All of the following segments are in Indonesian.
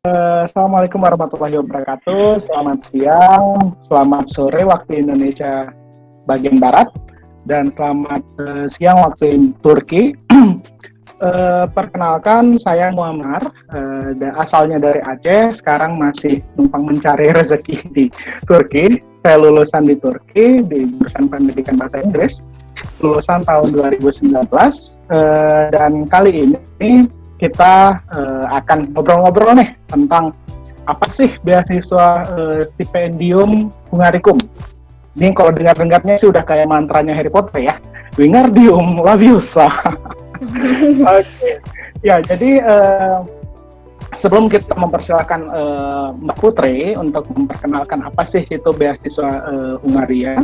Assalamualaikum warahmatullahi wabarakatuh. Selamat siang, selamat sore waktu Indonesia bagian barat, dan selamat siang waktu Turki. Perkenalkan, saya Muammar, asalnya dari Aceh, sekarang masih numpang mencari rezeki di Turki. Saya lulusan di Turki di jurusan Pendidikan Bahasa Inggris, lulusan tahun 2019, dan kali ini kita akan ngobrol-ngobrol nih tentang apa sih beasiswa stipendium Hungarikum. Ini kalau dengar-dengarnya sih udah kayak mantranya Harry Potter ya, Wingardium Leviosa. Oke. Ya, jadi sebelum kita mempersilahkan Mbak Putri untuk memperkenalkan apa sih itu beasiswa Hungaria,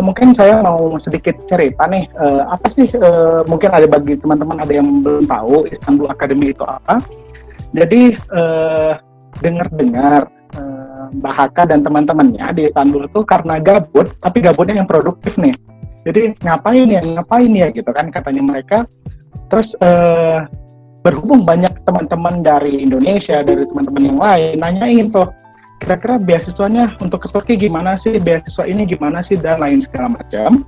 mungkin saya mau sedikit cerita nih, apa sih, mungkin ada bagi teman-teman ada yang belum tahu Istanbul Academy itu apa. Jadi dengar-dengar Mbak Haka dan teman-temannya di Istanbul itu karena gabut, tapi gabutnya yang produktif nih. Jadi ngapain ya gitu kan katanya mereka. Terus berhubung banyak teman-teman dari Indonesia, dari teman-teman yang lain nanyain tuh, kira-kira beasiswanya untuk ke Turki gimana sih, beasiswa ini gimana sih, dan lain segala macam.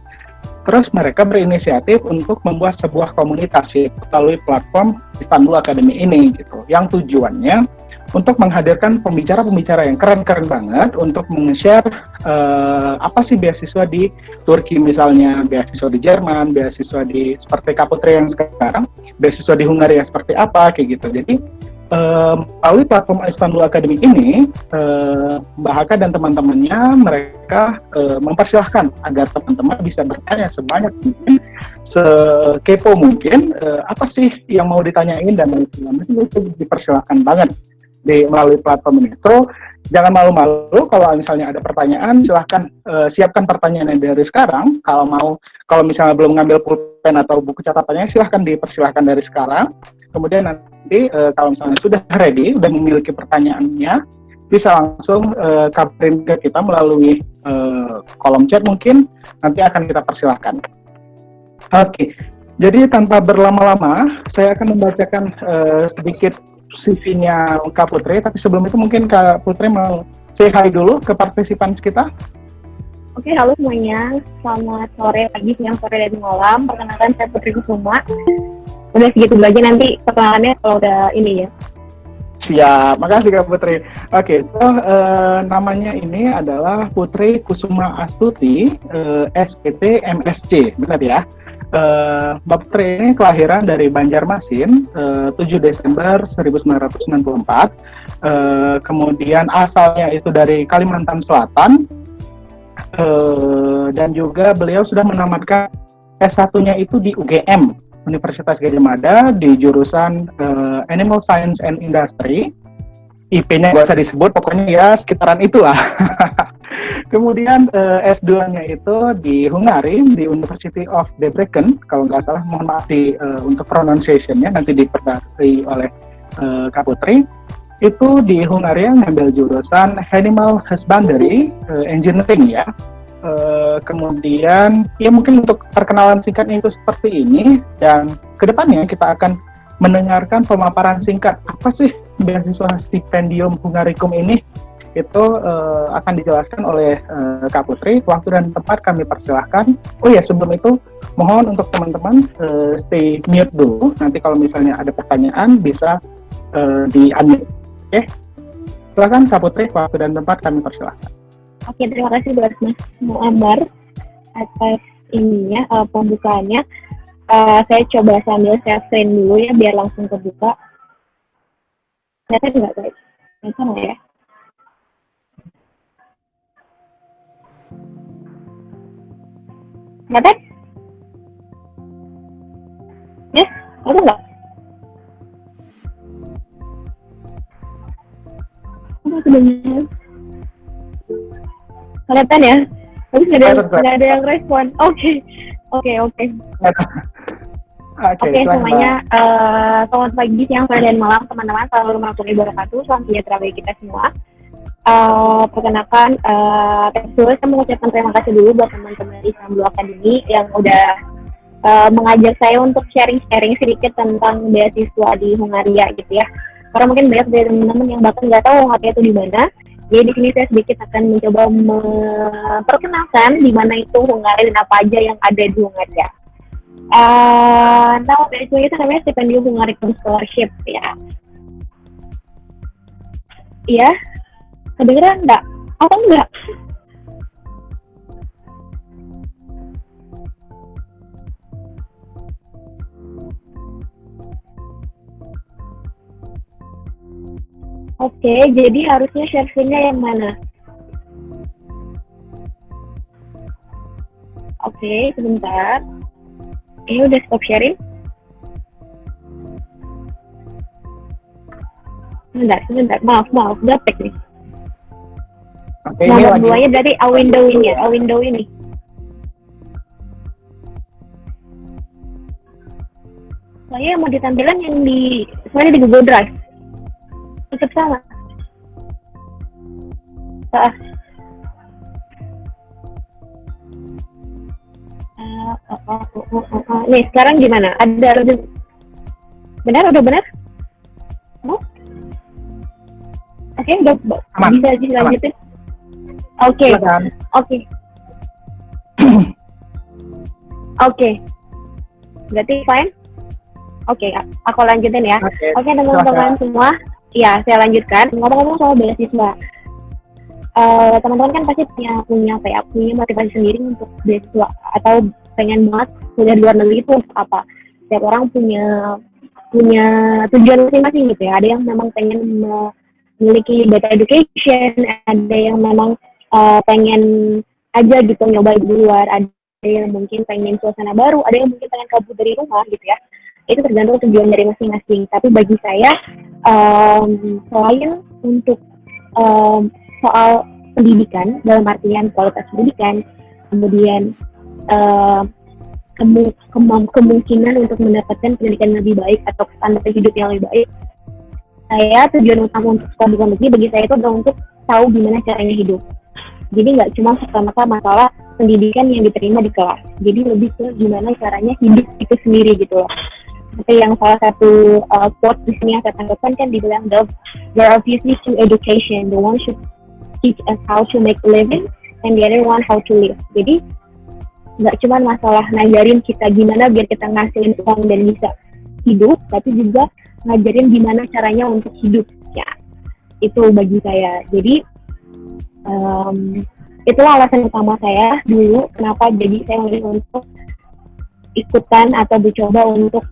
Terus mereka berinisiatif untuk membuat sebuah komunitas melalui platform Istanbul Academy ini gitu, yang tujuannya untuk menghadirkan pembicara-pembicara yang keren-keren banget untuk meng-share apa sih beasiswa di Turki, misalnya beasiswa di Jerman, beasiswa di seperti Kak Putri yang sekarang, beasiswa di Hungaria seperti apa kayak gitu. Jadi melalui platform Istanbul Academy ini, Mbak Haka dan teman-temannya mereka mempersilahkan agar teman-teman bisa bertanya sebanyak mungkin, sekepo mungkin, apa sih yang mau ditanyain, dan itu dipersilahkan banget melalui platform ini. So, jangan malu-malu kalau misalnya ada pertanyaan, silahkan siapkan pertanyaannya dari sekarang. Kalau misalnya belum ngambil pulpen atau buku catatannya, silahkan dipersilahkan dari sekarang. Kemudian nanti kalau misalnya sudah ready, sudah memiliki pertanyaannya, bisa langsung kabarin ke kita melalui kolom chat mungkin, nanti akan kita persilahkan. Oke, jadi tanpa berlama-lama, saya akan membacakan sedikit CV-nya Kak Putri, tapi sebelum itu mungkin Kak Putri mau say hi dulu ke partisipan kita. Oke, halo semuanya. Selamat sore, pagi, siang, sore, dan malam. Perkenalkan, saya Putri Kusuma. Udah segitu aja, nanti perkenalannya kalau udah ini ya. Siap, makasih Kak Putri. Oke, so, namanya ini adalah Putri Kusuma Astuti, SPT MSc, benar ya? Mbak Putri ini kelahiran dari Banjarmasin, 7 Desember 1994. Kemudian asalnya itu dari Kalimantan Selatan, dan juga beliau sudah menamatkan S1-nya itu di UGM, Universitas Gadjah Mada, di jurusan Animal Science and Industry. IP-nya gak usah disebut, pokoknya ya sekitaran itulah. Kemudian S2-nya itu di Hungary, di University of Debrecen, kalau nggak salah, mohon maaf untuk pronunciation-nya, nanti diperbaiki oleh Kak Putri. Itu di Hungaria ngambil jurusan Animal Husbandry Engineering ya. Kemudian ya mungkin untuk perkenalan singkatnya itu seperti ini, dan kedepannya kita akan mendengarkan pemaparan singkat apa sih beasiswa stipendium Hungarikum ini. Itu akan dijelaskan oleh Kak Putri. Waktu dan tempat kami persilahkan. Oh ya, sebelum itu mohon untuk teman-teman stay mute dulu. Nanti kalau misalnya ada pertanyaan bisa di-unmute. Oke, silakan Kak Putri, waktu dan tempat kami persilahkan. Oke, terima kasih buat Mas Muammar atas ininya, pembukaannya. Saya coba sambil share screen dulu ya, biar langsung terbuka. Ternyata nggak guys? Ternyata nggak ya? Ternyata? Ya, ada nggak? Apa sebenarnya? Kelihatan ya? Tapi nggak ada yang respon. Oke. Oke, semuanya. Selamat pagi, siang, sore, dan malam teman-teman. Selamat warahmatullahi wabarakatuh. Salam sejahtera bagi kita semua. Perkenalkan, saya mengucapkan terima kasih dulu buat teman-teman di Istanbul Academy yang udah mengajak saya untuk sharing-sharing sedikit tentang beasiswa di Hungaria gitu ya. Karena mungkin banyak dari teman-teman yang bahkan nggak tahu Hungaria itu di mana. Jadi di sini saya sedikit akan mencoba memperkenalkan di mana itu Hungaria dan apa aja yang ada di Hungaria. Nah, beasiswa itu namanya Stipendium Hungarikum Scholarship ya. Iya, kedengeran enggak? Apa enggak? Oke, jadi harusnya share screen-nya yang mana? Oke, sebentar. Ini udah stop sharing? Sebentar. Maaf, gaptek nih. Oke, Nomor 2-nya dari a window ini. Saya mau ditampilkan yang di Google Drive. Tetap sama. Nih, sekarang gimana? Ada lebih benar? Udah benar? Oke, udah bisa dilanjutin. Oke. Berarti fine? Oke, aku lanjutin ya. Oke, teman-teman semua. Ya, saya lanjutkan. Ngomong-ngomong soal beasiswa. Teman-teman kan pasti punya motivasi sendiri untuk beasiswa atau pengen banget kuliah di luar negeri itu apa? Setiap orang punya tujuan masing-masing gitu ya. Ada yang memang pengen memiliki better education, ada yang memang pengen aja gitu nyoba di luar, ada yang mungkin pengen suasana baru, ada yang mungkin pengen kabur dari rumah gitu ya. Itu tergantung tujuan dari masing-masing. Tapi bagi saya selain untuk soal pendidikan dalam artian kualitas pendidikan, kemudian kemungkinan untuk mendapatkan pendidikan yang lebih baik atau standar hidup yang lebih baik, saya tujuan utama untuk sekolah di luar negeri bagi saya itu adalah untuk tahu gimana caranya hidup. Jadi nggak cuma serta-merta masalah pendidikan yang diterima di kelas, jadi lebih ke gimana caranya hidup itu sendiri gitu loh. Seperti yang salah satu quote di sini yang saya tangkapkan kan dibilang, there are obviously two education, the one should teach us how to make a living and the other one how to live. Jadi nggak cuma masalah ngajarin kita gimana biar kita ngasilin uang dan bisa hidup, tapi juga ngajarin gimana caranya untuk hidup ya. Itu bagi saya. Jadi itulah alasan utama saya dulu kenapa jadi saya memilih untuk ikutan atau mencoba untuk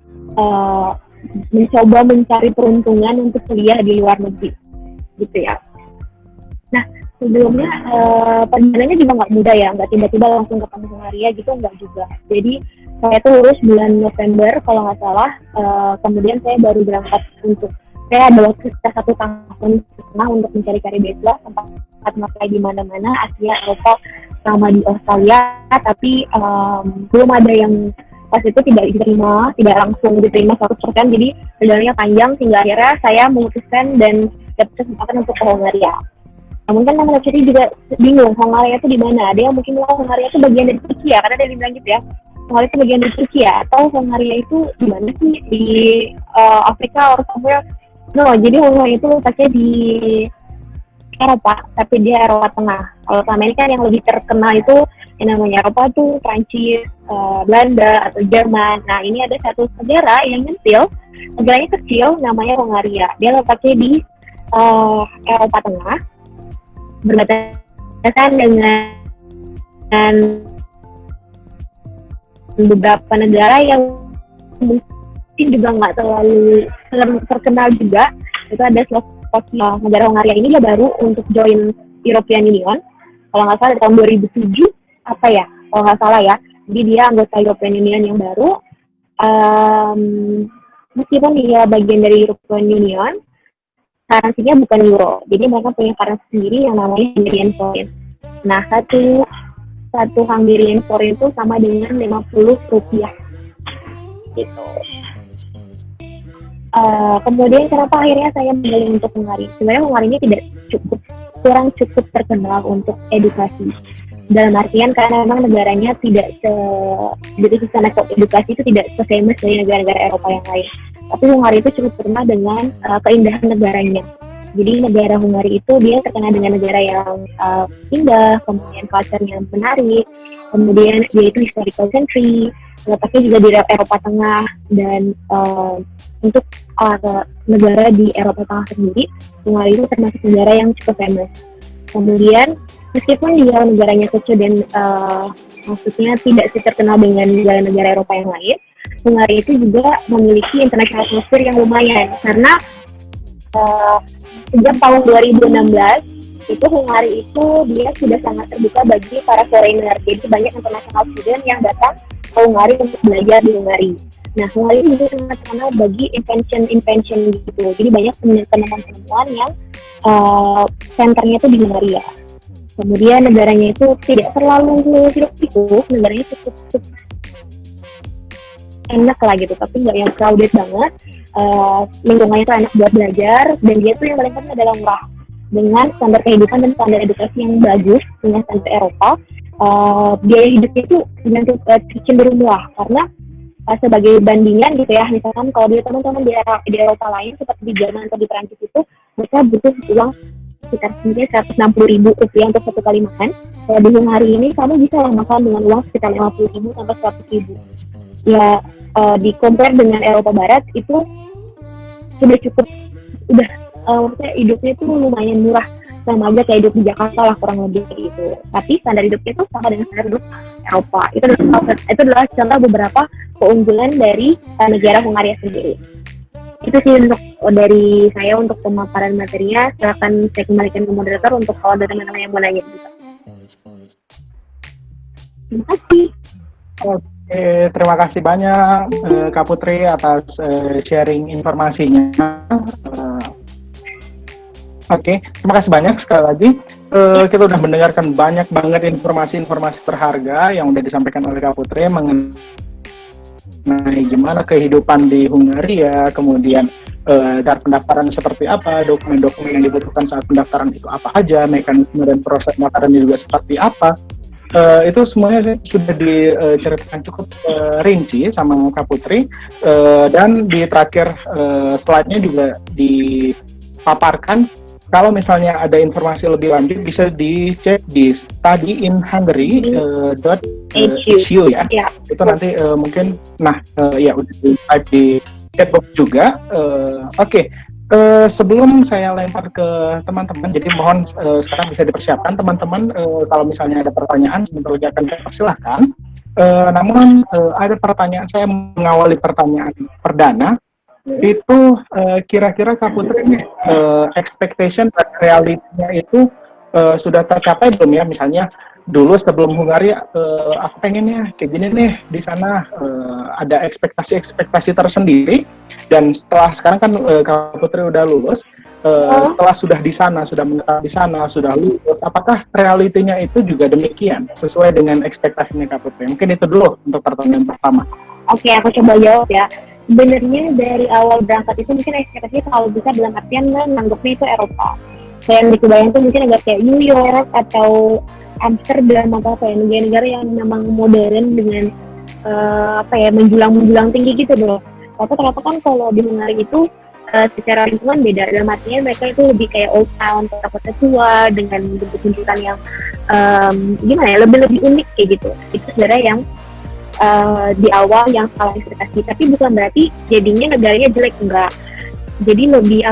mencoba mencari peruntungan untuk kuliah di luar negeri gitu ya. Nah, sebelumnya perjalanannya juga nggak mudah ya, nggak tiba-tiba langsung ketemu Hungaria gitu, nggak juga. Jadi saya tuh lulus bulan November kalau nggak salah, kemudian saya baru berangkat saya ada waktu sekitar 1 tahun setengah untuk mencari beasiswa, tempat apply di mana-mana, Asia, Eropa, sama di Australia, tapi belum ada yang pas itu tidak langsung diterima 100%, jadi perjalanannya panjang sehingga akhirnya saya memutuskan dan dapat kesempatan untuk ke Hungaria. Namun kan teman-teman juga bingung, Hungaria itu di mana? Ada yang mungkin bilang Hungaria itu bagian dari Turki ya, karena dia bilang gitu ya, Hungaria itu bagian dari Turki ya, atau Hungaria itu di mana sih? Di Afrika or somewhere? No, jadi Hungaria itu letaknya di Eropa, tapi dia Eropa Tengah. Kalau selama ini kan yang lebih terkenal itu yang namanya Eropa tuh Prancis, Belanda atau Jerman. Nah, ini ada satu negara yang negaranya kecil namanya Hungaria. Dia letaknya di Eropa Tengah, berbatasan dengan beberapa negara yang mungkin juga nggak terlalu terkenal juga. Itu ada Slovakia. Negara Hungaria ini dia baru untuk join European Union kalau nggak salah tahun 2007 kalau nggak salah ya. Jadi dia anggota European Union yang baru, meskipun dia bagian dari European Union, currency-nya bukan euro. Jadi mereka punya currency sendiri yang namanya Hungarian forint. Nah, satu Hungarian forint itu sama dengan 50 rupiah gitu. Kemudian kenapa akhirnya saya memilih untuk Hungaria? Sebenarnya Hungaria ini kurang cukup terkenal untuk edukasi. Dalam artian karena memang negaranya tidak dari sana edukasi itu tidak se-famous dari negara-negara Eropa yang lain. Tapi Hungari itu cukup terkenal dengan keindahan negaranya. Jadi negara Hungari itu dia terkenal dengan negara yang indah, kemudian culture-nya menarik, kemudian dia itu historical country, letaknya juga di Eropa Tengah, dan untuk negara di Eropa Tengah sendiri, Hungari itu termasuk negara yang cukup famous. Kemudian meskipun dia negaranya kecil dan maksudnya tidak terkenal dengan negara-negara Eropa yang lain, Hungari itu juga memiliki international atmosphere yang lumayan, karena sejak tahun 2016 itu Hungari itu dia sudah sangat terbuka bagi para foreigner. Jadi banyak international student yang datang ke Hungari untuk belajar di Hungari. Nah, Hungari juga sangat terkenal bagi invention gitu. Jadi banyak penemuan-penemuan yang senternya itu di Hungaria. Kemudian negaranya itu tidak terlalu hiruk-pikuk, negaranya cukup enak lah gitu, tapi nggak yang crowded banget. Lingkungannya itu enak buat belajar, dan dia tuh yang paling penting adalah murah, dengan standar kehidupan dan standar edukasi yang bagus dengan standar Eropa. Biaya hidupnya itu cenderung murah, karena sebagai bandingan gitu ya, misalkan kalau dia teman-teman di Eropa lain seperti di Jerman atau di Prancis itu mereka butuh uang sekitar 160.000 rupiah untuk satu kali makan. Kalau di Hungari ini kamu bisa lah makan dengan uang sekitar 50.000 sampai 100.000. Ya di compare dengan Eropa Barat itu sudah cukup, maksudnya hidupnya itu lumayan murah, sama aja kayak hidup di Jakarta lah kurang lebih gitu. Tapi standar hidupnya itu sama dengan standar hidup Eropa. Itu adalah contoh beberapa keunggulan dari negara Hungaria sendiri. Itu sih untuk dari saya untuk pemaparan materinya. Silakan saya kembalikan ke moderator untuk kalau ada teman-teman yang mau nanya juga. Terima kasih. Oke, terima kasih banyak Kak Putri atas sharing informasinya. Oke, terima kasih banyak sekali lagi. Kita udah mendengarkan banyak banget informasi-informasi berharga yang udah disampaikan oleh Kak Putri mengenai gimana kehidupan di Hungaria, kemudian daftar pendaftaran seperti apa, dokumen-dokumen yang dibutuhkan saat pendaftaran itu apa aja, mekanisme dan proses pendaftarannya juga seperti apa. Itu semuanya sudah diceritakan cukup rinci sama Kak Putri, dan di terakhir slide-nya juga dipaparkan. Kalau misalnya ada informasi lebih lanjut bisa dicek di studyinhungary.hu ya. Itu nanti mungkin ya udah di-type di chatbox juga. Oke. Sebelum saya lempar ke teman-teman, jadi mohon sekarang bisa dipersiapkan teman-teman, kalau misalnya ada pertanyaan sebentar lagi akan saya persilahkan. Namun ada pertanyaan, saya mengawali pertanyaan perdana. Itu kira-kira Kak Putri expectation dan realitinya itu sudah tercapai belum ya? Misalnya dulu sebelum Hungaria aku pengennya kayak gini nih di sana, ada ekspektasi tersendiri, dan sekarang kan Kak Putri udah lulus, setelah sudah di sana, sudah menetap di sana, sudah lulus, apakah realitinya itu juga demikian sesuai dengan ekspektasinya Kak Putri? Mungkin itu dulu untuk pertanyaan pertama. Oke, aku coba jawab ya. Sebenarnya dari awal berangkat itu mungkin ekspektasinya terlalu besar dalam artian menganggapnya itu Eropa. Kayak yang dibayang tuh mungkin agak kayak New York atau Amsterdam atau apa ya, negara-negara yang memang modern dengan menjulang tinggi gitu loh. Tapi ternyata kan kalau di Hungari itu secara lingkungan beda. Dalam artinya mereka itu lebih kayak old town, kota-kota tua dengan bentuk-bentukan yang lebih unik kayak gitu. Itu sebenarnya yang di awal yang salah ekspektasi, tapi bukan berarti jadinya negaranya jelek, enggak. Jadi lebih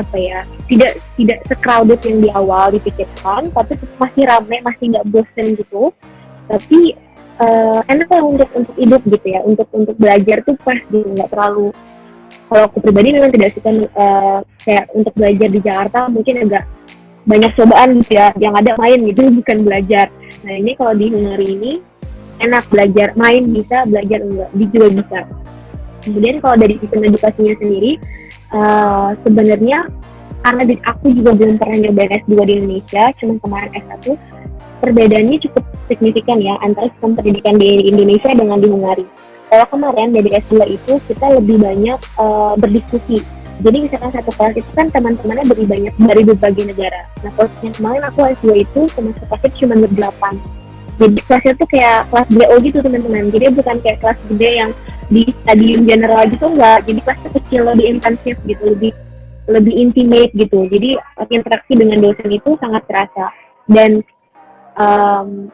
tidak se-crowded yang di awal dipikirkan, tapi masih ramai, masih nggak bosen gitu. Tapi enak lah untuk hidup gitu ya, untuk belajar tuh pas gitu, nggak terlalu. Kalau aku pribadi memang tidak suka kayak untuk belajar di Jakarta mungkin agak banyak cobaan gitu ya, yang ada main gitu bukan belajar. Nah ini kalau di Hungari ini enak, belajar main bisa, belajar enggak juga bisa. Kemudian kalau dari sistem edukasinya sendiri, sebenarnya karena aku juga belum pernah nyobain S2 di Indonesia, cuma kemarin S1, perbedaannya cukup signifikan ya antara sistem pendidikan di Indonesia dengan di Hungari. Kalau kemarin dari S2 itu kita lebih banyak berdiskusi. Jadi misalkan satu kelas itu kan teman-temannya lebih banyak dari berbagai negara. Nah kalau yang kemarin aku S2 itu semester kelas cuma 8. Jadi kelasnya tuh kayak kelas BO gitu teman-teman. Jadi bukan kayak kelas gede yang di stadium general gitu, enggak. Jadi kelasnya kecil, lebih intensif gitu, lebih intimate gitu. Jadi interaksi dengan dosen itu sangat terasa. Dan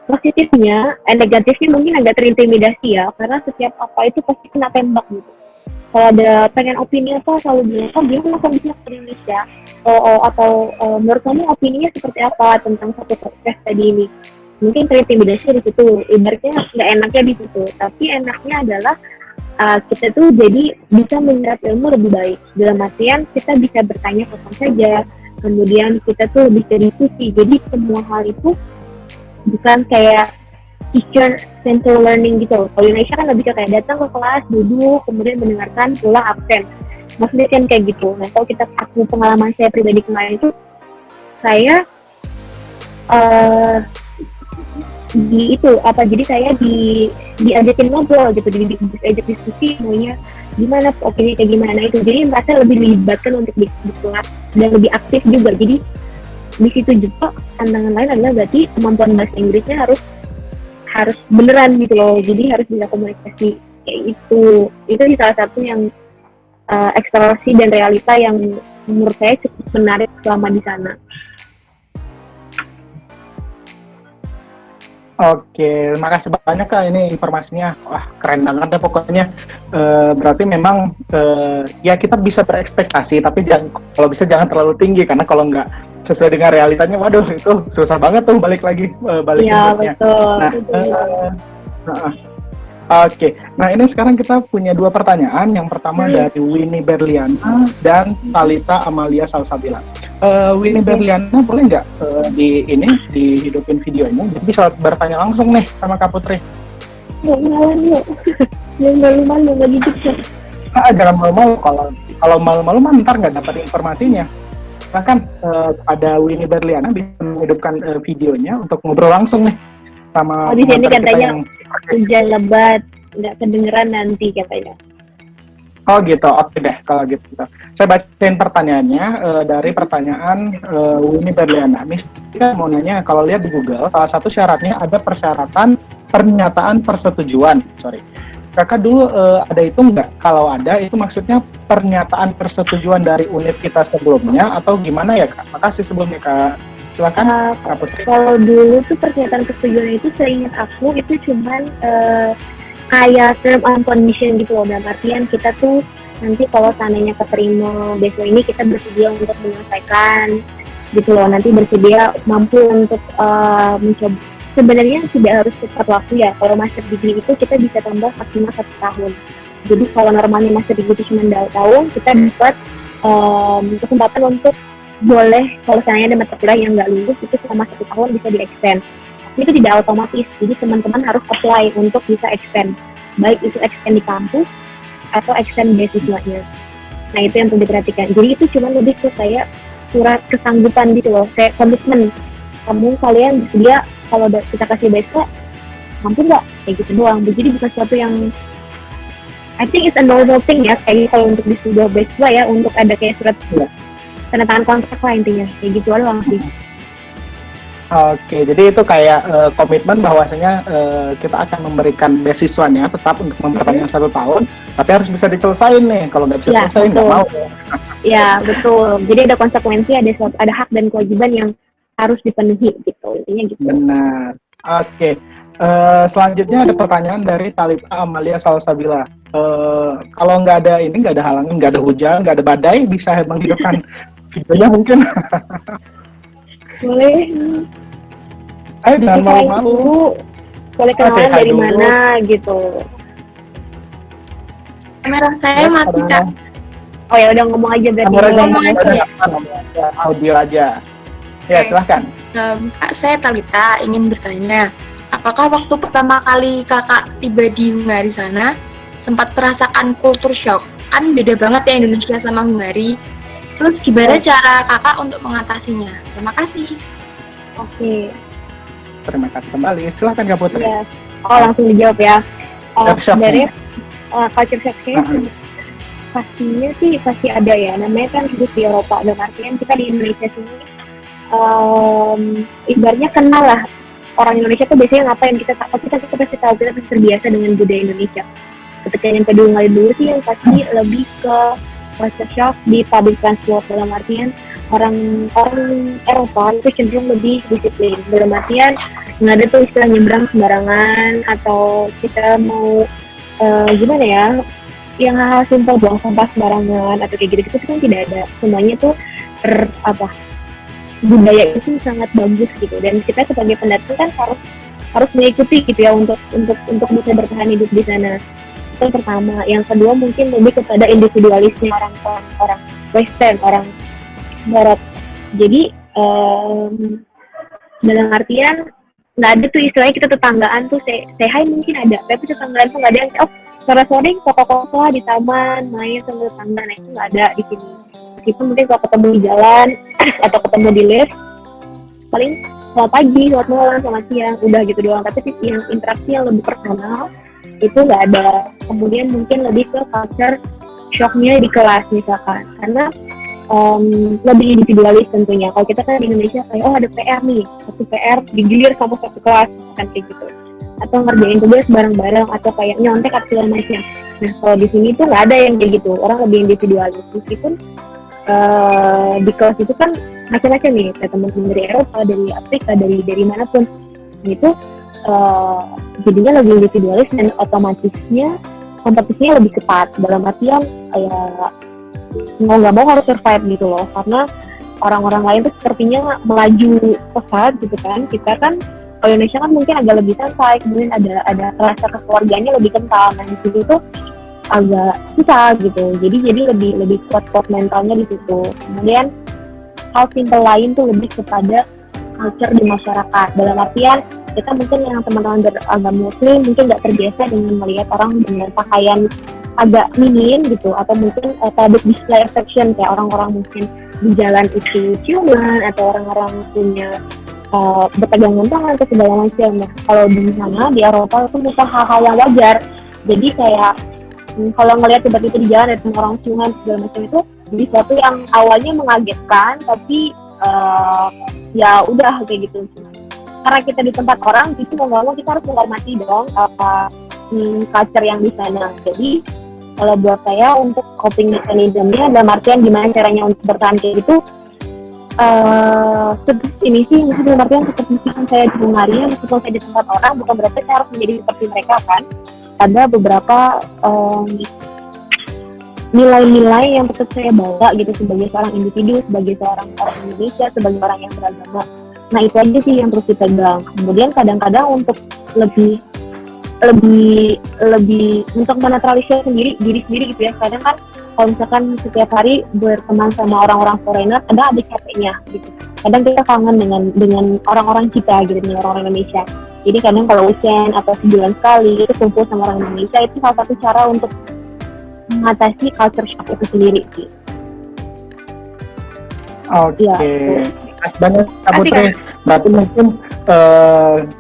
positifnya, negatifnya mungkin agak terintimidasi ya, karena setiap apa itu pasti kena tembak gitu. Kalau ada pengen opini apa selalu bilang, oh gimana kondisinya di Indonesia, atau menurut kamu opininya seperti apa tentang satu podcast tadi ini. Mungkin terintimidasi di situ, ibaratnya nggak enaknya di situ, tapi enaknya adalah kita tuh jadi bisa menyerap ilmu lebih baik. Dalam artian kita bisa bertanya kapan saja, kemudian kita tuh lebih berdiskusi. Jadi semua hal itu bukan kayak teacher center learning gitu. Kalau Indonesia kan lebih kayak datang ke kelas, duduk, kemudian mendengarkan, pulang absen. Maksudnya kan kayak gitu. Nah, kalau aku pengalaman saya pribadi kemarin itu, saya jadi saya diajakin ngobrol gitu, diajak diskusi maunya gimana, opini kayak gimana itu. Jadi merasa lebih dilibatkan untuk di kelas dan lebih aktif juga. Jadi di situ juga tantangan lain adalah berarti kemampuan bahasa Inggrisnya harus beneran gitu loh. Jadi harus bisa komunikasi kayak itu salah satu yang eksplorasi dan realita yang menurut saya cukup menarik selama di sana. Oke, makasih banyak Kak, ini informasinya. Wah, keren banget ya pokoknya. Berarti memang ya kita bisa berekspektasi, tapi kalau bisa jangan terlalu tinggi, karena kalau nggak sesuai dengan realitanya, waduh itu susah banget tuh balik lagi balik ya, inputnya. Betul. Oke, nah ini sekarang kita punya dua pertanyaan. Yang pertama dari Winnie Berliana dan Talita Amalia Salsabila. Winnie Berliana boleh nggak dihidupin videonya? Jadi bisa bertanya langsung nih sama Kak Putri. Jangan malu-malu, nggak gitu. Jangan malu-malu, kalau malu-malu mah ntar nggak dapat informasinya. Bahkan ada Winnie Berliana bisa menghidupkan videonya untuk ngobrol langsung nih sama di sini katanya yang hujan lebat, nggak kedengeran nanti katanya. Oh gitu, oke deh kalau gitu. Saya bacain pertanyaannya dari pertanyaan Winnie Berliana. Kita mau nanya, kalau lihat di Google, salah satu syaratnya ada persyaratan pernyataan persetujuan. Kakak dulu ada itu nggak? Kalau ada, itu maksudnya pernyataan persetujuan dari unit kita sebelumnya atau gimana ya Kak? Makasih sebelumnya Kak. Silakan Kak Putri. Kalau dulu tuh pernyataan persetujuan itu seingat aku itu cuman kayak term and condition gitu loh, dalam artian kita tuh nanti kalau seandainya keterima beasiswa ini kita bersedia untuk menyelesaikan gitu loh, nanti bersedia mampu untuk mencoba. Sebenarnya tidak harus tepat waktu ya, kalau master degree itu kita bisa tambah maksimal 1 tahun. Jadi kalau normalnya master degree itu cuma 2 tahun, kita dapat kesempatan untuk boleh kalau seandainya ada mata kuliah yang nggak lulus itu selama 1 tahun bisa di-extend. Itu tidak otomatis, jadi teman-teman harus apply untuk bisa extend, baik itu extend di kampus atau extend beasiswanya. Nah itu yang perlu diperhatikan. Jadi itu cuma lebih ke kayak surat kesanggupan gitu loh, kayak komitmen kalian bersedia kalau kita kasih beasiswa mampu nggak, kayak gitu doang. Jadi bukan sesuatu yang I think it's a normal thing ya, kayak kalau untuk di sebuah beasiswa ya, untuk ada kayak surat tanda tangan kontrak lah intinya, kayak gitu doang sih. Oke, jadi itu kayak komitmen bahwasanya kita akan memberikan beasiswanya tetap untuk memperpanjang 1 tahun, tapi harus bisa diselesaikan nih. Kalau nggak bisa selesai nggak mau. Ya betul. Jadi ada konsekuensi, ada hak dan kewajiban yang harus dipenuhi gitu, intinya gitu. Benar. Oke. Selanjutnya ada pertanyaan dari Talita Amalia Salsabila. Kalau nggak ada halangan, nggak ada hujan, nggak ada badai, bisa menghidupkan videonya mungkin? Boleh. Ayo jangan malu-malu. Boleh kenalan dari mana gitu. Kamera saya mati Kak. Oh ya udah ngomong aja berarti. Ngomong aja. Audio aja. Ya silahkan. Kak, saya Talita ingin bertanya, apakah waktu pertama kali kakak tiba di Hungari sana sempat merasakan culture shock? Kan beda banget ya Indonesia sama Hungari. Terus gimana cara kakak untuk mengatasinya? Terima kasih. Oke. Terima kasih kembali. Silahkan Kak Putri. Ya. Oh langsung dijawab ya. Dari culture shock-nya pastinya sih pasti ada ya. Namanya kan hidup di Eropa. Dan artian kita di Indonesia sini ibaratnya kenal lah orang Indonesia tuh biasanya ngapain, kita pasti tahu, kita pasti terbiasa dengan budaya Indonesia. Ketika yang kedua kali dulu sih yang pasti lebih ke culture shock di public transport, dalam artian orang Eropa itu cenderung lebih disiplin, dalam artian nggak ada tuh istilah nyebrang sembarangan atau kita mau gimana ya, yang hal simpel buang sampah sembarangan atau kayak gitu kan tidak ada. Semuanya tuh budaya itu sangat bagus gitu, dan kita sebagai pendatang kan harus mengikuti gitu ya untuk bisa bertahan hidup di sana. Itu yang pertama. Yang kedua mungkin lebih kepada individualisme orang Western, orang Barat. Jadi dalam artian nggak ada tuh istilahnya kita tetanggaan tuh say hi mungkin ada, tapi tetanggaan tuh nggak ada yang sore-sore koko-koko di taman main sama tetangga. Nah itu nggak ada di sini. Itu mungkin kalau ketemu di jalan atau ketemu di lift paling selamat pagi, selamat malam, selamat siang, udah gitu doang. Tapi yang interaksi yang lebih personal itu nggak ada. Kemudian mungkin lebih ke culture shocknya di kelas misalkan, karena lebih individualis tentunya. Kalau kita kan di Indonesia kayak ada PR nih, satu PR digilir sama satu kelas kan kayak gitu, atau ngerjain tugas bareng-bareng atau kayak nyontek atau segala macam. Nah kalau di sini tuh nggak ada yang kayak gitu, orang lebih individualis. Meskipun di kelas itu kan macam-macam nih, kayak teman-teman dari Eropa, dari Afrika, dari manapun, itu jadinya lebih individualis dan otomatisnya kompetisinya lebih ketat, dalam artian kayak mau nggak mau harus survive gitu loh, karena orang-orang lain tuh sepertinya melaju pesat gitu kan. Kita kan kalau Indonesia kan mungkin agak lebih santai, kemudian ada rasa kekeluarganya lebih kental. Nah di situ tuh agak susah gitu, jadi lebih kuat mentalnya di situ. Kemudian hal simpel lain tuh lebih kepada culture di masyarakat, dalam artian kita mungkin yang teman-teman beragama Muslim mungkin nggak terbiasa dengan melihat orang dengan pakaian agak minim gitu, atau mungkin public display affection kayak orang-orang mungkin di jalan itu ciuman atau orang-orang punya berpegangan tangan atau segala macam. Nah kalau di sana di Eropa itu bukan hal-hal yang wajar, jadi kayak kalau ngelihat tiba-tiba di jalan ada semua orang ciuman segala macam, itu jadi sesuatu yang awalnya mengagetkan, tapi ya udah kayak gitu. Karena kita di tempat orang itu mau nggak mau kita harus menghormati dong culture yang di sana. Jadi kalau buat saya untuk coping mechanism-nya dalam artian gimana caranya untuk bertahan kayak gitu, ini sih dalam artian seperti saya di Hungaria, meskipun saya di tempat orang bukan berarti saya harus menjadi seperti mereka kan. Ada beberapa nilai-nilai yang tetap saya bawa gitu sebagai seorang individu, sebagai seorang orang Indonesia, sebagai orang yang beragama. Nah itu aja sih yang terus dipegang. Kemudian kadang-kadang untuk lebih untuk menetralisir diri sendiri gitu ya. Kadang kan kalau misalkan setiap hari berteman sama orang-orang foreigner, ada capeknya gitu. Kadang kita kangen dengan orang-orang kita gitu, dengan orang Indonesia. Jadi kadang kalau weekend atau sebulan sekali itu kumpul sama orang Indonesia, itu salah satu cara untuk mengatasi culture shock itu sendiri sih. Oke. Terima banyak Kak Putri. Berarti mungkin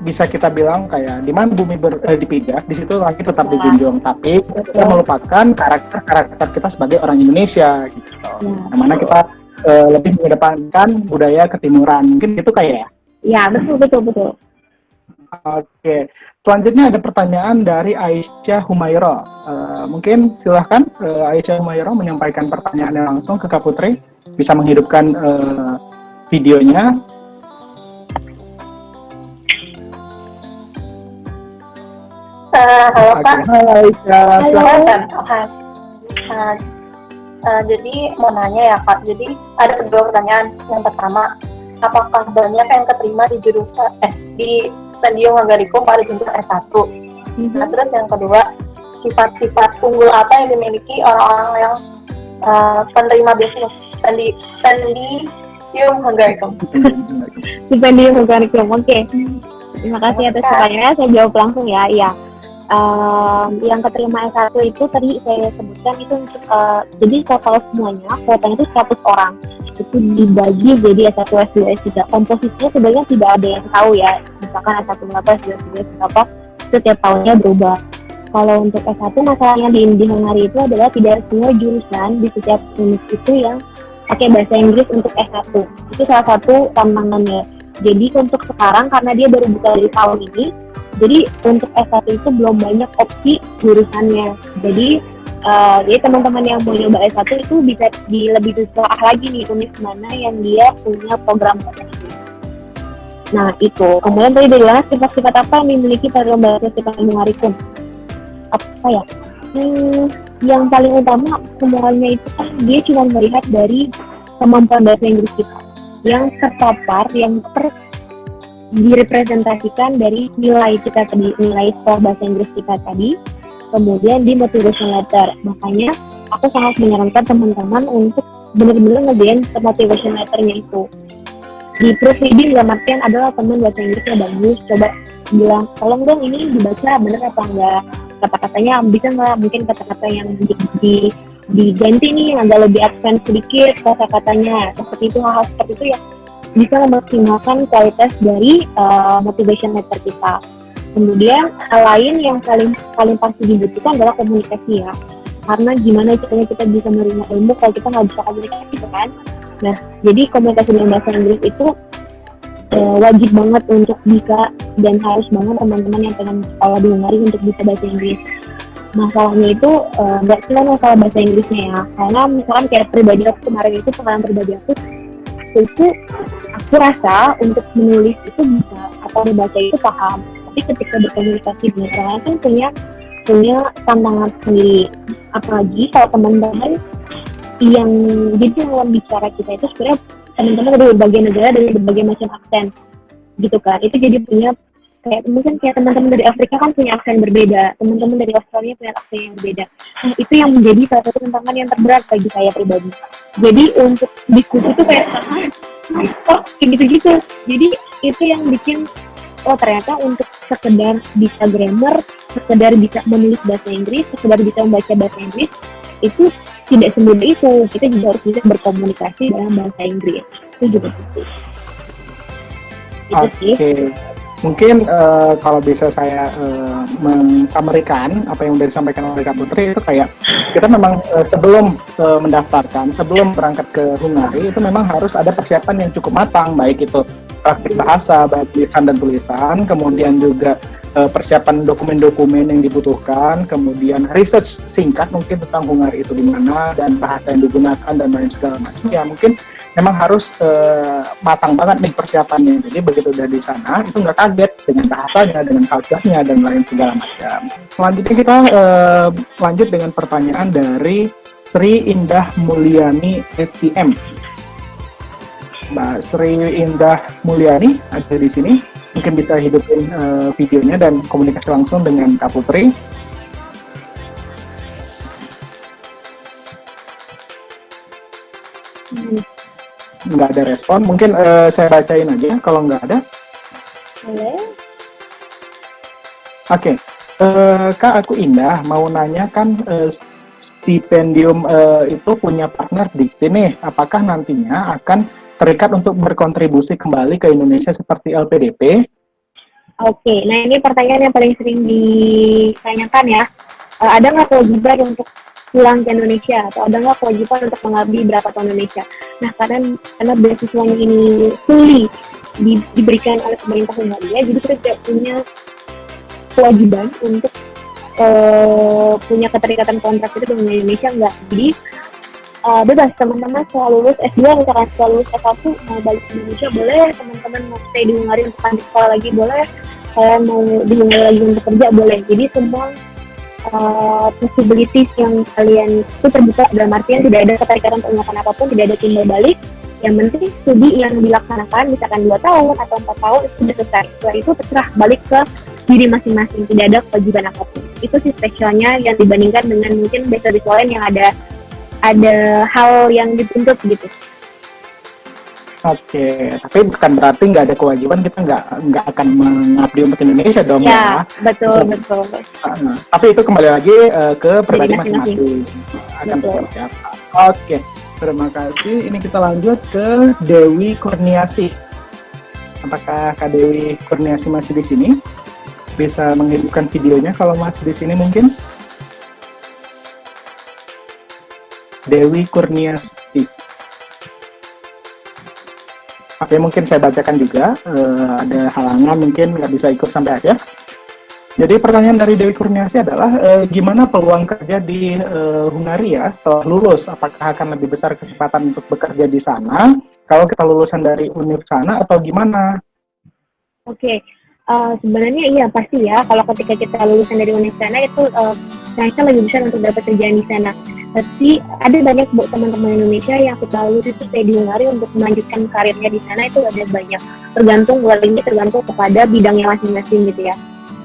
bisa kita bilang kayak di mana bumi dipijak, di situ langit tetap dijunjung, tapi kita melupakan karakter kita sebagai orang Indonesia gitu. Yang mana kita lebih mengedepankan budaya ketimuran. Mungkin gitu kayak ya? Ya, betul. Oke. Selanjutnya ada pertanyaan dari Aisyah Humaira. Mungkin silahkan Aisyah Humaira menyampaikan pertanyaannya langsung ke Kak Putri. Bisa menghidupkan videonya. Halo Pak. Halo Aisyah. Jadi mau nanya ya Pak. Jadi ada kedua pertanyaan. Yang pertama, apakah banyak yang keterima di jurusan di Stipendium Hagariko pada jenjang S1? Nah terus yang kedua, sifat-sifat unggul apa yang dimiliki orang-orang yang penerima beasiswa Stipendium Hagariko? Stipendium Hagariko, oke. Terima kasih atas pertanyaannya, saya jawab langsung ya. Iya. Yang keterima S1 itu tadi saya sebutkan itu untuk jadi total semuanya kuotanya itu 100 orang. Itu dibagi jadi S1, S2, S3. Komposisinya sebenarnya tidak ada yang tahu ya. Misalkan S1 berapa, S2 berapa, setiap tahunnya berubah. Kalau untuk S1 masalahnya di Hungari itu adalah tidak semua jurusan di setiap unit itu yang pakai bahasa Inggris untuk S1. Itu salah satu tantangannya. Jadi untuk sekarang karena dia baru buka dari tahun ini, jadi untuk S1 itu belum banyak opsi jurusannya. Jadi jadi teman-teman yang mau nyoba S1 itu bisa lebih ditelaah lagi nih univ mana yang dia punya program bahasa Inggris. Nah itu, kemudian tadi dari sifat-sifat apa yang dimiliki pada lembaga festival Hungarikum? Apa ya? Yang paling utama semuanya itu kan dia cuma melihat dari kemampuan bahasa Inggris kita yang terpapar, yang direpresentasikan dari nilai kita tadi, nilai skor bahasa Inggris kita tadi, kemudian di motivation letter. Makanya aku sangat menyarankan teman-teman untuk benar-benar ngerjain motivation letternya itu. Di proofreading dalam artian adalah teman bahasa Inggrisnya bagus, coba bilang, tolong dong ini dibaca bener apa enggak, kata-katanya bisa nggak, mungkin kata-kata yang diganti nih agak lebih aksen sedikit kata-katanya, seperti itu, hal-hal seperti itu yang bisa memaksimalkan kualitas dari motivation letter kita. Kemudian hal lain yang paling pasti dibutuhkan adalah komunikasi ya, karena gimana caranya kita bisa menerima ilmu kalau kita nggak bisa komunikasi kan. Nah jadi komunikasi dalam bahasa Inggris itu wajib banget untuk bisa, dan harus banget teman-teman yang pengen sekolah di Hungari untuk bisa bahasa Inggris. Masalahnya itu nggak cuma masalah bahasa Inggrisnya ya, karena misalkan kayak pribadi aku kemarin itu, pengalaman pribadi aku itu aku rasa untuk menulis itu bisa, atau membaca itu paham, tapi ketika berkomunikasi dengan orang lain kan punya tantangan sendiri, apalagi kalau teman-teman yang jadi lawan bicara kita itu sebenarnya teman-teman dari berbagai negara, dari berbagai macam aksen gitu kan. Itu jadi punya kayak mungkin kayak teman-teman dari Afrika kan punya aksen berbeda, teman-teman dari Australia punya aksen yang berbeda. Nah itu yang menjadi salah satu tantangan yang terberat bagi saya pribadi. Jadi untuk diskusi itu kayak kayak gitu-gitu. Jadi itu yang bikin ternyata untuk sekedar bisa grammar, sekedar bisa menulis bahasa Inggris, sekedar bisa membaca bahasa Inggris itu tidak semudah itu. Kita juga harus bisa berkomunikasi dalam bahasa Inggris. Itu juga penting. Oke. Mungkin kalau bisa saya mensamarikan apa yang sudah disampaikan oleh Kak Putri, itu kayak kita memang sebelum mendaftarkan, sebelum berangkat ke Hungari itu memang harus ada persiapan yang cukup matang, baik itu praktik bahasa, baik lisan dan tulisan, kemudian juga persiapan dokumen-dokumen yang dibutuhkan, kemudian research singkat mungkin tentang Hungari itu di mana dan bahasa yang digunakan dan lain segala macam. Ya mungkin memang harus matang banget nih persiapannya. Jadi begitu udah di sana itu nggak kaget dengan bahasanya, dengan culture-nya dan lain segala macam. Selanjutnya kita lanjut dengan pertanyaan dari Sri Indah Mulyani STM. Mbak Sri Indah Mulyani ada di sini. Mungkin bisa hidupin videonya dan komunikasi langsung dengan Kak Putri. Nggak ada respon, mungkin saya bacain aja kalau nggak ada. Boleh. Oke. Kak, aku Indah mau nanya kan stipendium itu punya partner Dikti nih, apakah nantinya akan terikat untuk berkontribusi kembali ke Indonesia seperti LPDP? Oke, nah ini pertanyaan yang paling sering ditanyakan ya. Ada nggak kewajiban untuk pulang ke Indonesia, atau ada nggak kewajiban untuk mengabdi berapa tahun Indonesia? Nah, karena beasiswanya ini fully diberikan oleh pemerintah Hungaria, jadi kita tidak punya kewajiban untuk punya keterikatan kontrak itu dengan Indonesia, enggak. Jadi bebas, teman-teman setelah lulus S2, misalkan setelah lulus S1 mau balik ke Indonesia boleh, teman-teman mau stay di Hungari untuk lanjut sekolah lagi boleh, kalian mau di Hungari lagi untuk kerja boleh. Jadi semua possibilities yang kalian itu terbuka, dalam artian tidak ada keterikatan untuk melakukan apapun, tidak ada timbal balik. Yang penting studi yang dilaksanakan misalkan 2 tahun atau 4 tahun itu sudah selesai. Setelah itu terserah balik ke diri masing-masing, tidak ada kewajiban apapun. Itu sih spesialnya yang dibandingkan dengan mungkin beasiswa lain yang ada hal yang dituntut gitu. Oke, tapi bukan berarti nggak ada kewajiban kita nggak akan mengabdi untuk Indonesia dong ya. Betul. Tapi itu kembali lagi ke pribadi masing-masing. Akan seperti apa. Oke, terima kasih. Ini kita lanjut ke Dewi Kurniasi. Apakah Kak Dewi Kurniasi masih di sini? Bisa menghidupkan videonya kalau masih di sini mungkin. Dewi Kurniasi. Tapi mungkin saya bacakan juga, ada halangan mungkin nggak bisa ikut sampai akhir. Jadi pertanyaan dari Dewi Kurniasi adalah gimana peluang kerja di Hungaria setelah lulus? Apakah akan lebih besar kesempatan untuk bekerja di sana kalau kita lulusan dari univ sana atau gimana? Oke, sebenarnya iya pasti ya. Kalau ketika kita lulusan dari univ sana itu chance lebih besar untuk dapat kerjaan di sana. Tapi ada banyak teman-teman Indonesia yang setelah lulus itu stay di Hungaria untuk melanjutkan karirnya di sana, itu ada banyak. Tergantung kepada bidangnya masing-masing gitu ya.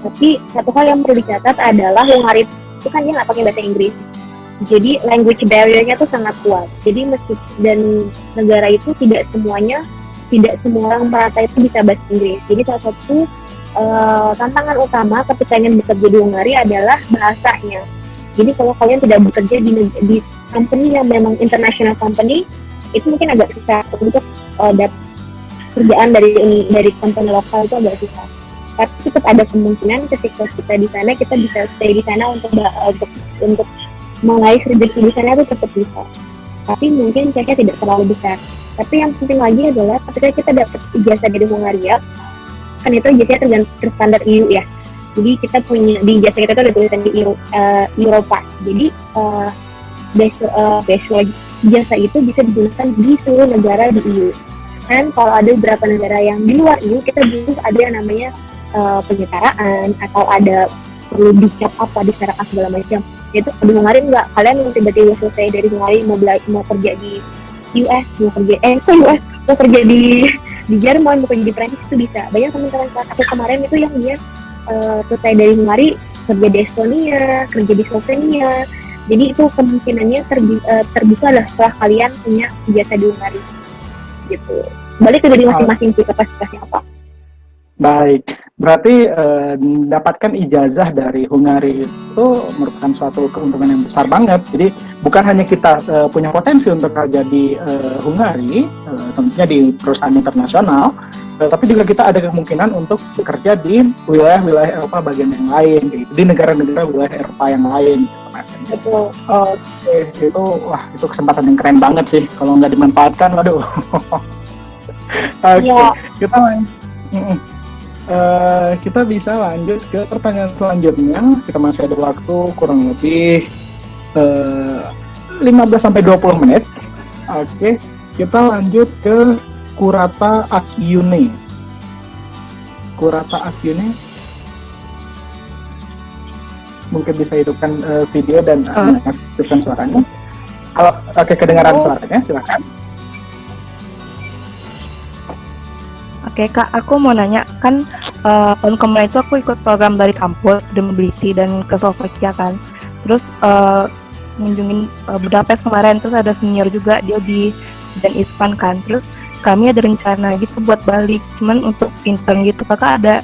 Tapi satu hal yang perlu dicatat adalah Hungaria itu kan dia nggak pakai bahasa Inggris. Jadi language barrier-nya tuh sangat kuat. Jadi dan negara itu tidak semua orang merata itu bisa bahasa Inggris. Jadi salah satu tantangan utama ketika ingin bekerja di Hungaria adalah bahasanya. Jadi kalau kalian tidak bekerja di company yang memang international company, itu mungkin agak susah untuk dapat kerjaan dari company lokal, itu agak susah. Tapi tetap ada kemungkinan ketika kita di sana, kita bisa stay di sana untuk mengais rezeki di sana itu tetap bisa. Tapi mungkin chance-nya tidak terlalu besar. Tapi yang penting lagi adalah ketika kita dapat ijazah dari Hungaria, kan itu ijazahnya terstandar EU ya. Jadi kita punya di ijazah kita itu ada tulisan di Eropa. Jadi ijazah itu bisa digunakan di seluruh negara di EU. Dan kalau ada beberapa negara yang di luar EU, kita butuh ada yang namanya penyetaraan atau ada perlu dicap apa disyaratkan segala macam. Itu di Hungaria enggak, kalian yang tiba-tiba selesai dari Hungaria mau kerja di US, mau kerja di Jerman, mau kerja di Prancis itu bisa. Banyak teman-teman aku kemarin itu yang dia selesai dari Hungaria kerja di Estonia, kerja di Slovenia. Jadi itu kemungkinannya terbuka lah setelah kalian punya ijazah di Hungaria. Gitu. Balik ke dari masing-masing sih kapasitasnya apa. Baik, berarti mendapatkan ijazah dari Hungaria itu merupakan suatu keuntungan yang besar banget. Jadi bukan hanya kita punya potensi untuk kerja di Hungaria, tentunya di perusahaan internasional, tapi juga kita ada kemungkinan untuk bekerja di wilayah-wilayah Eropa bagian yang lain, gitu, di negara-negara wilayah Eropa yang lain. Gitu. Betul. Oke, itu kesempatan yang keren banget sih. Kalau nggak dimanfaatkan, waduh. Oke, kita bisa lanjut ke pertanyaan selanjutnya. Kita masih ada waktu kurang lebih 15-20 menit. Oke, kita lanjut ke Kurata Akyune. Mungkin bisa hidupkan video dan aktifkan suaranya. Kalau kedengaran suaranya, silakan. Oke Kak, aku mau nanya, kan tahun kemarin itu aku ikut program dari kampus, The Mobility, dan ke Slovakia kan. Terus mengunjungin Budapest kemarin, terus ada senior juga, dia di Zen Ispan kan. Terus kami ada rencana gitu buat balik, cuman untuk intern gitu. Kakak ada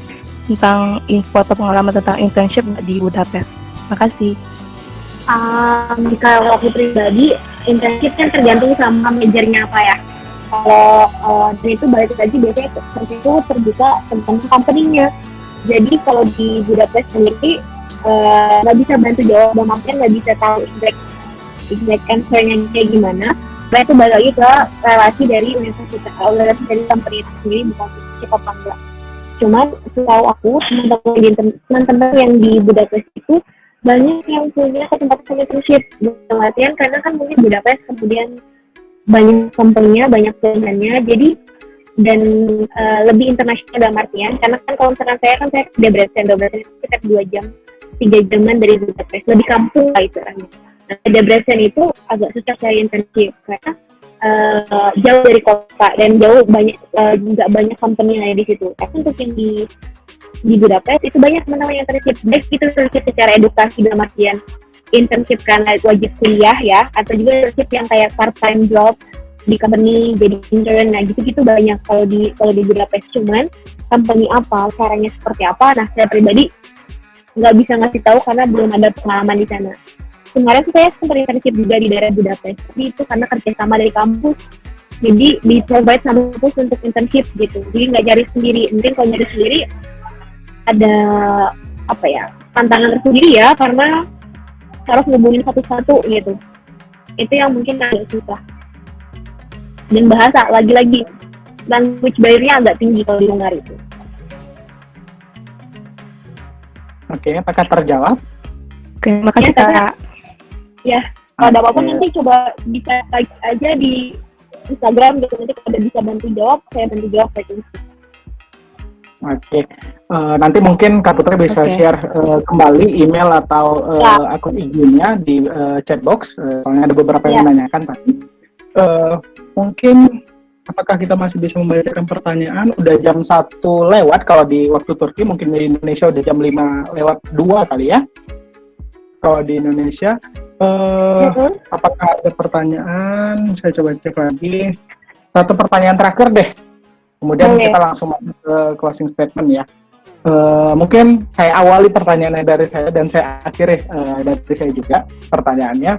tentang info atau pengalaman tentang internship di Budapest? Makasih. Kalau aku pribadi, internship kan tergantung sama majornya apa ya. Kalau dan itu balik lagi biasanya itu terbuka tentang company-nya. Jadi kalau di Budapest sendiri nggak bisa bantu jawab, dan maksudnya nggak bisa tahu exact answer-nya kayak gimana. Nah itu balik lagi ke relasi dari universitas, relasi dari company itu sendiri, bukan internship apa enggak. Cuman setahu aku teman-teman yang di Budapest itu banyak yang punya kesempatan internship. Latihan karena kan mungkin Budapest kemudian banyak company-nya, banyak pilihannya, jadi dan lebih internasional dalam artian, karena kan kalau misalkan saya ke Debrecen itu sekitar 2 jam, 3 jaman dari Budapest, lebih kampung lah itu. Nah, Debrecen itu agak susah cari internship karena jauh dari kota dan jauh nggak banyak company yang ada di situ. Tapi untuk yang di Budapest itu banyak teman-teman yang internship, baik itu internship secara edukasi dalam artian internship karena wajib kuliah ya, atau juga internship yang kayak part time job di company jadi intern, nah gitu banyak kalau di Budapest. Cuman company apa, caranya seperti apa, nah saya pribadi nggak bisa ngasih tahu karena belum ada pengalaman di sana. Kemarin saya sempat internship juga di daerah Budapest, tapi itu karena kerjasama dari kampus, jadi di provide sama kampus untuk internship gitu, jadi nggak cari sendiri. Mungkin kalau nyari sendiri ada tantangan tersendiri ya, karena harus ngubungin satu-satu gitu. Itu yang mungkin agak susah. Dan bahasa, lagi-lagi language barrier-nya agak tinggi kalau di Hungari itu. Oke, apakah terjawab? Oke, makasih Ya, Kak. Ya, kalau ada apa-apa Oke. nanti coba bisa tag aja di Instagram gitu, nanti kalau ada bisa bantu jawab, saya bantu jawab gitu. Oke, nanti mungkin Kak Putri bisa Oke. share kembali email atau Ya. akun IG-nya di chatbox. Soalnya ada beberapa yang Ya. menanyakan tadi. Mungkin apakah kita masih bisa membacakan pertanyaan? Udah jam 1 lewat kalau di waktu Turki, mungkin di Indonesia udah jam 5 lewat 2 kali ya. Kalau di Indonesia, apakah ada pertanyaan? Saya coba cek lagi. Satu pertanyaan terakhir deh. Kemudian Boleh. kita langsung masuk ke closing statement ya. Mungkin saya awali pertanyaannya dari saya dan saya akhiri dari saya juga pertanyaannya.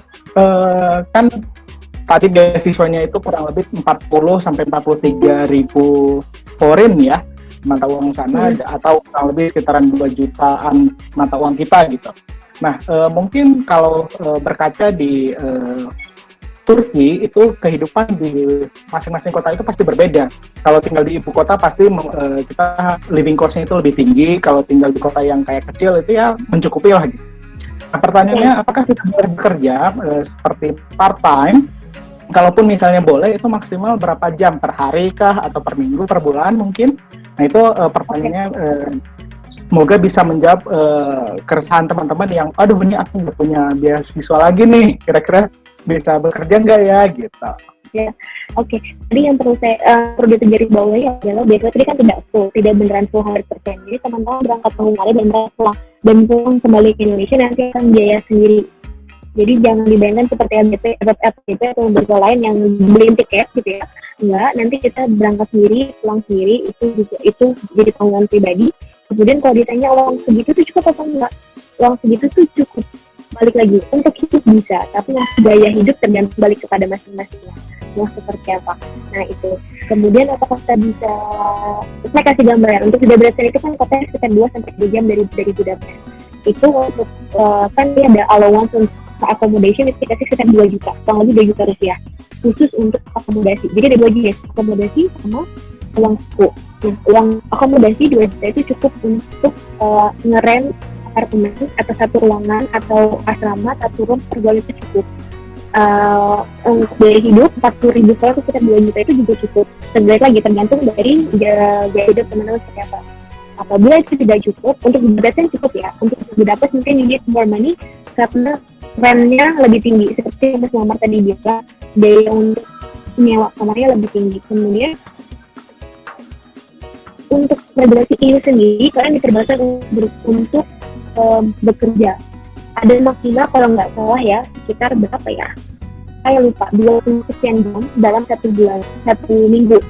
Kan tadi beasiswanya itu kurang lebih 40 sampai 43 ribu foreign ya mata uang sana, atau kurang lebih sekitaran 2 jutaan mata uang kita gitu. Nah, mungkin kalau berkaca di Turki itu kehidupan di masing-masing kota itu pasti berbeda. Kalau tinggal di ibu kota pasti kita living cost-nya itu lebih tinggi. Kalau tinggal di kota yang kayak kecil itu ya mencukupi lah gitu. Nah, pertanyaannya, apakah kita boleh bekerja seperti part time? Kalaupun misalnya boleh, itu maksimal berapa jam per hari kah, atau per minggu, per bulan mungkin? Nah itu pertanyaannya. Semoga bisa menjawab keresahan teman-teman yang, aduh ini aku nggak punya beasiswa lagi nih, kira-kira bisa bekerja nggak ya gitu. Oke. Jadi yang perlu digarisbawahi adalah beasiswa tadi kan tidak beneran full 100%. Jadi teman-teman berangkat ke Hungari dan pulang kembali ke Indonesia nanti akan biaya sendiri. Jadi jangan dibayangkan seperti FTP atau beasiswa lain yang beli tiket gitu ya. Enggak, nanti kita berangkat sendiri, pulang sendiri, itu jadi tanggungan pribadi. Kemudian kalau ditanya uang segitu tuh cukup apa enggak? Uang segitu tuh cukup. Balik lagi, untuk hidup bisa, tapi untuk gaya hidup tergantung balik kepada masing-masing ya. Mau seperti apa. Nah itu. Kemudian apakah kita bisa, saya kasih gambar ya, untuk di Debrecen itu kan kotanya sekitar 2-3 jam dari Budapest. Itu untuk, kan dia ada allowance untuk accommodation itu dikasih sekitar 2 juta, kurang lebih 2 juta rupiah. Khusus untuk akomodasi. Jadi ada 2 jenis, akomodasi sama uang suku. Nah, uang akomodasi 2 juta itu cukup untuk ngerent apartemen atau satu ruangan atau asrama, satu room per bulan itu cukup. Untuk biaya hidup 40.000 kalau sekitar 2 juta itu juga cukup. Sebenarnya lagi tergantung dari gaya hidup teman-teman seperti apa. Apabila itu tidak cukup, untuk Budapest cukup ya. Untuk Budapest mungkin you need more money karena rent-nya lebih tinggi. Seperti yang Mas Muhammad tadi bilang, biaya untuk menyewa kamarnya lebih tinggi. Kemudian untuk regulasi ini sendiri, kalian diperbolehkan untuk bekerja. Ada maksimal kalau nggak salah ya, sekitar berapa ya? Saya lupa, 20 sekian jam dalam 1 bulan, 1 minggu.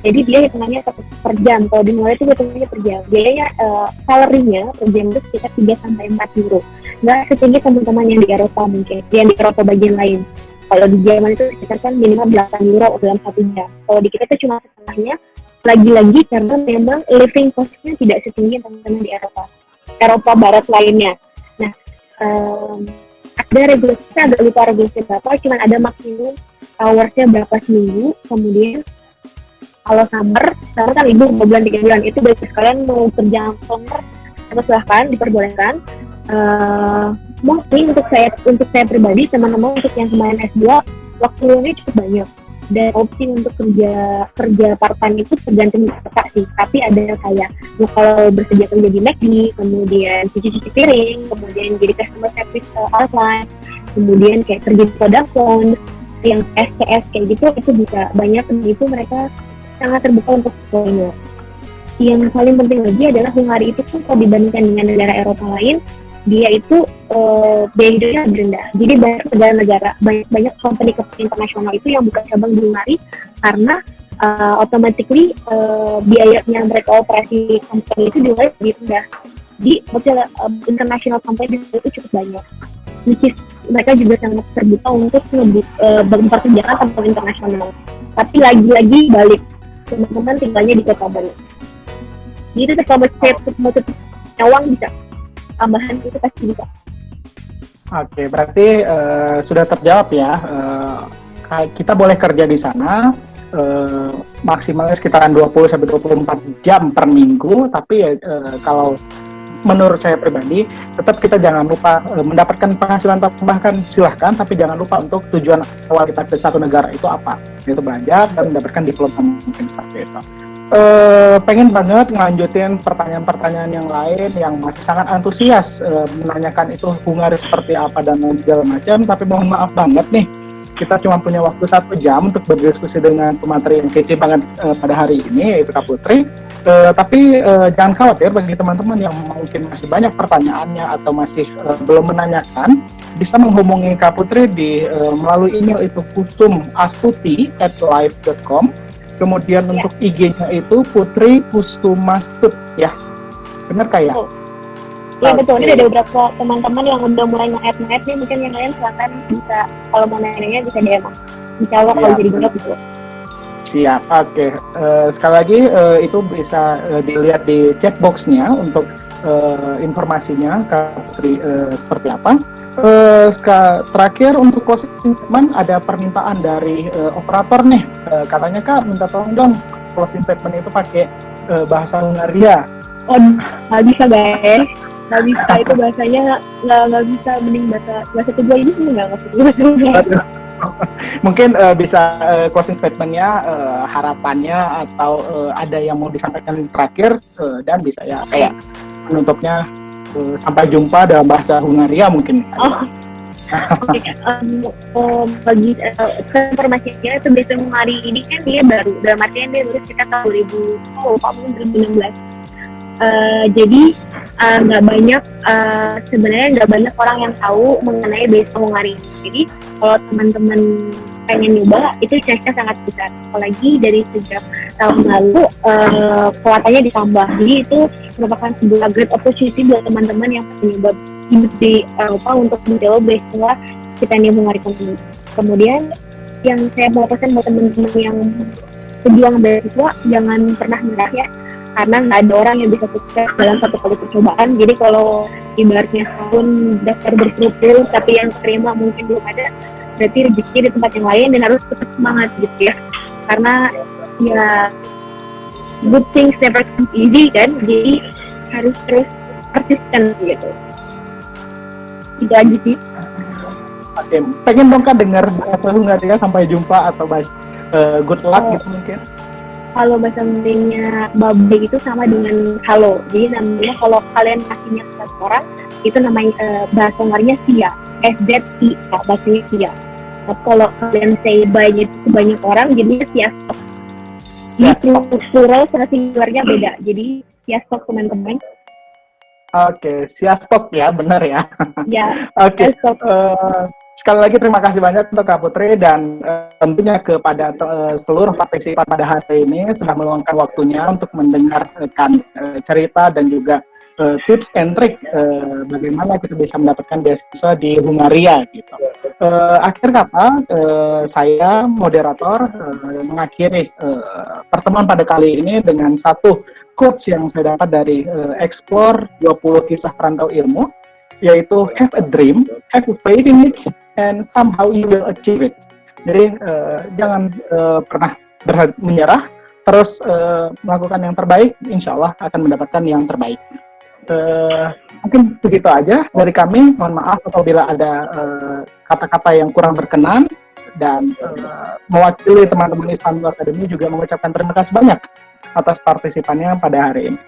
Jadi dia hitungannya per jam. Kalau di Mulai itu hitungannya per jam. Biayanya, salary-nya per jam itu sekitar 3-4 euro. Nggak setinggi teman-teman yang di Eropa mungkin, yang di Eropa bagian lain. Kalau di Jerman itu sekitar kan minimal 8 euro dalam 1 jam. Kalau di kita itu cuma setengahnya, lagi-lagi karena memang living cost-nya tidak setinggi teman-teman di Eropa Barat lainnya. Nah, ada regulasi, saya agak lupa regulasi berapa, cuma ada maksimum hours-nya berapa seminggu. Kemudian kalau summer kan libur 2 bulan 3 bulan, itu bagi kalian mau kerja summer atau silahkan diperbolehkan. Mungkin untuk saya pribadi, teman-teman untuk yang kemarin S2 waktunya cukup banyak, dan opsi untuk kerja part time itu tergantung kakak sih. Tapi ada kayak kalau bersedia kerja di McD, kemudian cuci piring, kemudian jadi customer service outline, kemudian kayak kerja di Vodafone yang SCS kayak gitu, itu bisa banyak. Itu mereka sangat terbuka untuk semuanya. Yang paling penting lagi adalah Hungari itu pun kalau dibandingkan dengan negara Eropa lain, dia itu biaya hidupnya lebih rendah. Jadi banyak negara-negara, banyak company internasional itu yang buka cabang di Hungari karena automatically biayanya mereka operasi company itu juga lebih rendah. Di international company itu cukup banyak. Which is, mereka juga sangat terbuka untuk memperkerjakan teman internasional. Tapi lagi-lagi balik, teman-teman tinggalnya di kota baru. Jadi itu kalau mau tetap nyawang bisa, tambahan itu pasti bisa. Oke, berarti sudah terjawab ya. Kita boleh kerja di sana, maksimalnya sekitaran 20 sampai 24 jam per minggu, tapi ya kalau menurut saya pribadi tetap kita jangan lupa mendapatkan penghasilan tambahkan silahkan, tapi jangan lupa untuk tujuan awal kita ke satu negara itu apa, yaitu belajar dan mendapatkan diploma mungkin seperti itu. Pengen banget ngelanjutin pertanyaan-pertanyaan yang lain yang masih sangat antusias menanyakan itu Hungary seperti apa dan lain segala macam, tapi mohon maaf banget nih, kita cuma punya waktu 1 jam untuk berdiskusi dengan pemateri yang kece banget pada hari ini, yaitu Kak Putri. Tapi jangan khawatir, bagi teman-teman yang mungkin masih banyak pertanyaannya atau masih belum menanyakan, bisa menghubungi Kak Putri di melalui email itu kusumastuti@live.com. Kemudian untuk IG-nya itu Putri Kusumastut ya, benar Kak ya? Iya betul, ini ada beberapa teman-teman yang udah mulai nge-add nih, mungkin yang lain silakan bisa, kalau mau nanya bisa DM. Insya Allah kalau jadi grup gitu. Siap, oke. Sekali lagi itu bisa dilihat di chat box-nya untuk informasinya Kak Putri seperti apa. Terakhir untuk closing statement ada permintaan dari operator nih, katanya Kak minta tolong dong closing statement itu pakai bahasa Hungaria. Oh, nggak bisa guys, nggak bisa, itu bahasanya nggak bisa, mending bahasa kedua ini sih nggak ngerti bahasa Hungaria. Mungkin bisa closing statement-nya, harapannya atau ada yang mau disampaikan terakhir, dan bisa ya kayak penutupnya sampai jumpa dalam bahasa Hungaria mungkin. Oke. Bagi informasinya itu bahasa Hungari ini kan dia baru, dalam artian dia baru sekitar tahun 2016. Jadi nggak banyak, sebenarnya nggak banyak orang yang tahu mengenai bahasa Hungari. Jadi kalau teman-teman pengen nyoba itu chance-nya sangat besar, apalagi dari sejak tahun lalu kuotanya ditambah, jadi itu merupakan sebuah great opportunity buat teman-teman yang pengen nyoba di Eropa untuk mencoba beasiswa stipendium Hungary Community. Kemudian yang saya mau pesan buat teman-teman yang pejuang beasiswa, jangan pernah menyerah ya, karena nggak ada orang yang bisa sukses dalam satu kali percobaan. Jadi kalau ibaratnya setahun daftar berpuluh-puluh tapi yang terima mungkin belum ada, berarti rezeki di tempat yang lain, dan harus tetap semangat gitu ya, karena ya good things never come easy kan, jadi harus terus persisten gitu. Itu aja sih. Oke, pengen dong Kak dengar bahasa Hungaria sampai jumpa atau bahasa good luck gitu mungkin. Kalau bahasa Hungaria babe itu sama dengan halo, jadi namanya kalau kalian kasihnya ke satu orang itu namanya bahasa Hungarinya sia, SZI, bahasanya sia. Tapi kalau kalian say bye-nya itu banyak orang, jadinya siastok. Jadi plural sama singularnya beda, jadi siastok teman-teman. Oke, siastok ya, benar ya. Ya. Oke. Sekali lagi terima kasih banyak untuk Kak Putri, dan tentunya kepada seluruh partisipan pada hari ini sudah meluangkan waktunya untuk mendengarkan cerita dan juga tips and trick bagaimana kita bisa mendapatkan beasiswa di Hungaria gitu. Akhir kata, saya moderator mengakhiri pertemuan pada kali ini dengan satu quotes yang saya dapat dari Explore 20 Kisah Perantau Ilmu, yaitu have a dream, have a faith in it, and somehow you will achieve it. Jadi jangan pernah menyerah, terus melakukan yang terbaik, insya Allah akan mendapatkan yang terbaik. Mungkin begitu aja dari kami. Mohon maaf apabila ada kata-kata yang kurang berkenan, dan mewakili teman-teman Istanbul Academy juga mengucapkan terima kasih banyak atas partisipannya pada hari ini.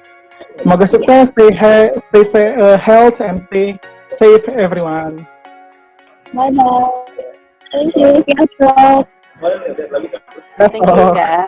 Semoga sukses, stay health and stay safe everyone. Bye bye. Thank you. Thank you Kak.